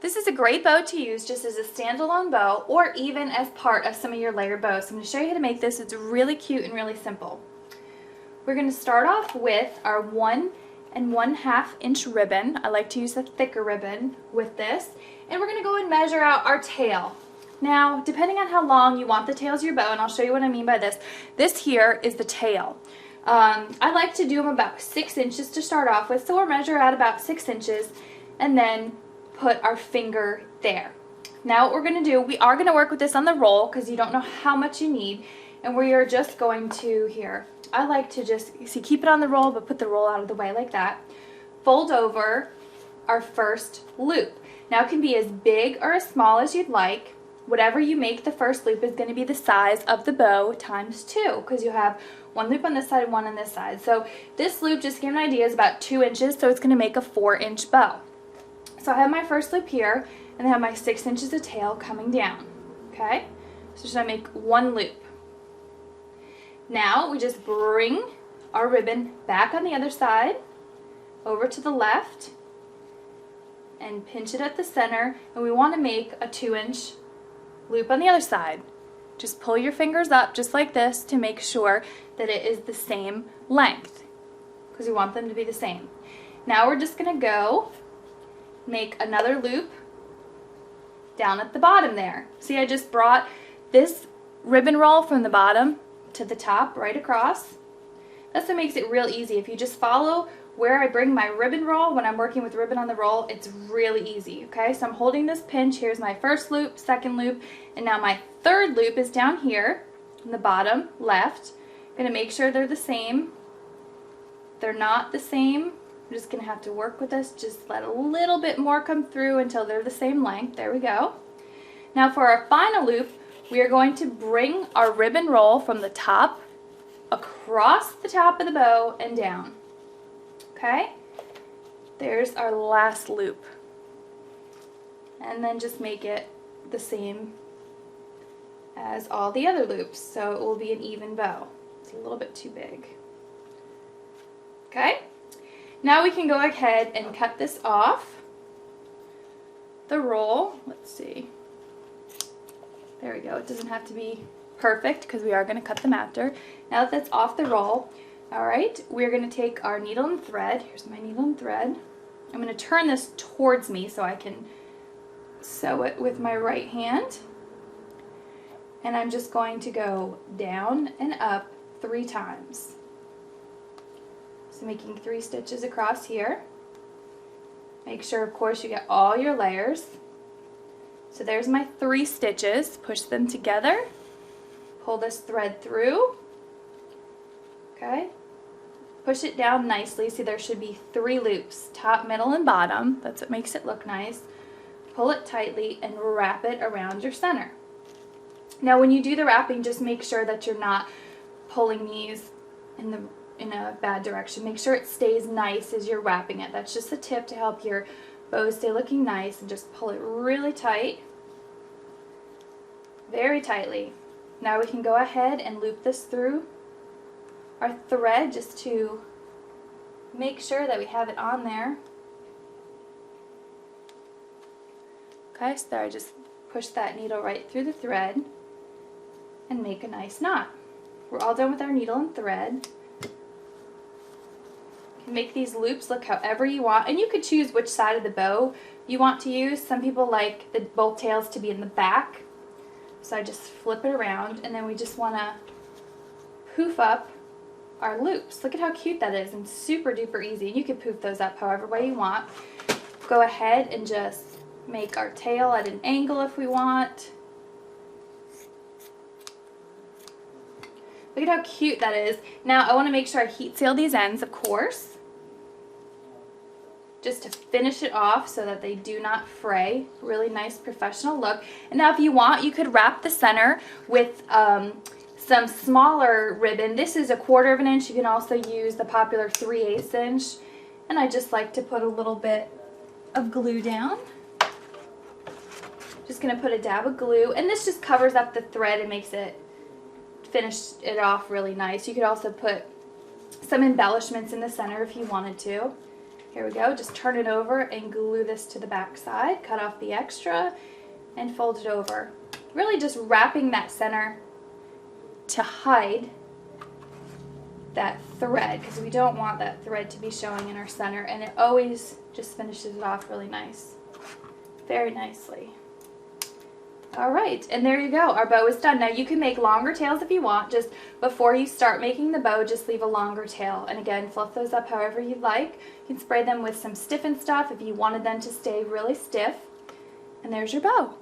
This is a great bow to use just as a standalone bow or even as part of some of your layered bows. So I'm going to show you how to make this. It's really cute and really simple. We're going to start off with our 1 1/2 inch ribbon. I like to use a thicker ribbon with this. And we're going to go and measure out our tail. Now, depending on how long you want the tails of your bow, and I'll show you what I mean by this, this here is the tail. I like to do them about 6 inches to start off with, so we'll measure out about 6 inches and then put our finger there. Now what we're going to do, we are going to work with this on the roll because you don't know how much you need, and we are just going to, here, I like to just, see, keep it on the roll, but put the roll out of the way like that. Fold over our first loop. Now it can be as big or as small as you'd like. Whatever you make the first loop is going to be the size of the bow times 2, because you have 1 loop on this side and 1 on this side. So this loop, just to give you an idea, is about 2 inches, so it's going to make a 4-inch bow. So I have my first loop here, and I have my 6 inches of tail coming down. Okay? So just going to make 1 loop. Now we just bring our ribbon back on the other side, over to the left, and pinch it at the center, and we want to make a 2-inch loop on the other side. Just pull your fingers up just like this to make sure that it is the same length, because we want them to be the same. Now we're just going to go make another loop down at the bottom there. See, I just brought this ribbon roll from the bottom to the top right across. That's what makes it real easy. If you just follow where I bring my ribbon roll when I'm working with ribbon on the roll, it's really easy. Okay, so I'm holding this pinch. Here's my first loop, second loop, and now my third loop is down here in the bottom left. I'm going to make sure they're the same. If they're not the same, I'm just going to have to work with this. Just let a little bit more come through until they're the same length. There we go. Now for our final loop, we are going to bring our ribbon roll from the top across the top of the bow and down. Okay? There's our last loop. And then just make it the same as all the other loops, so it will be an even bow. It's a little bit too big. Okay? Now we can go ahead and cut this off the roll. Let's see. There we go. It doesn't have to be perfect because we are going to cut them after. Now that that's off the roll, alright, we're going to take our needle and thread. Here's my needle and thread. I'm going to turn this towards me so I can sew it with my right hand. And I'm just going to go down and up 3 times. So making 3 stitches across here. Make sure, of course, you get all your layers. So there's my 3 stitches. Push them together. Pull this thread through. Okay. Push it down nicely. See, there should be 3 loops, top, middle, and bottom. That's what makes it look nice. Pull it tightly and wrap it around your center. Now when you do the wrapping, just make sure that you're not pulling these in a bad direction. Make sure it stays nice as you're wrapping it. That's just a tip to help your bow stay looking nice, and just pull it really tight, very tightly. Now we can go ahead and loop this through our thread just to make sure that we have it on there. Okay, so there I just push that needle right through the thread and make a nice knot. We're all done with our needle and thread. You can make these loops look however you want, and you could choose which side of the bow you want to use. Some people like both tails to be in the back, so I just flip it around, and then we just want to poof up our loops. Look at how cute that is, and super duper easy. You can poof those up however way you want. Go ahead and just make our tail at an angle if we want. Look at how cute that is. Now I want to make sure I heat seal these ends, of course, just to finish it off so that they do not fray. Really nice professional look. And now if you want, you could wrap the center with some smaller ribbon. This is 1/4 of an inch. You can also use the popular 3/8 inch. And I just like to put a little bit of glue down. Just going to put a dab of glue, and this just covers up the thread and makes it finish it off really nice. You could also put some embellishments in the center if you wanted to. Here we go, just turn it over and glue this to the back side, cut off the extra and fold it over. Really just wrapping that center to hide that thread, because we don't want that thread to be showing in our center, and it always just finishes it off really nice. Very nicely. All right, and there you go. Our bow is done. Now you can make longer tails if you want. Just before you start making the bow, just leave a longer tail. And again, fluff those up however you like. You can spray them with some stiffen stuff if you wanted them to stay really stiff. And there's your bow.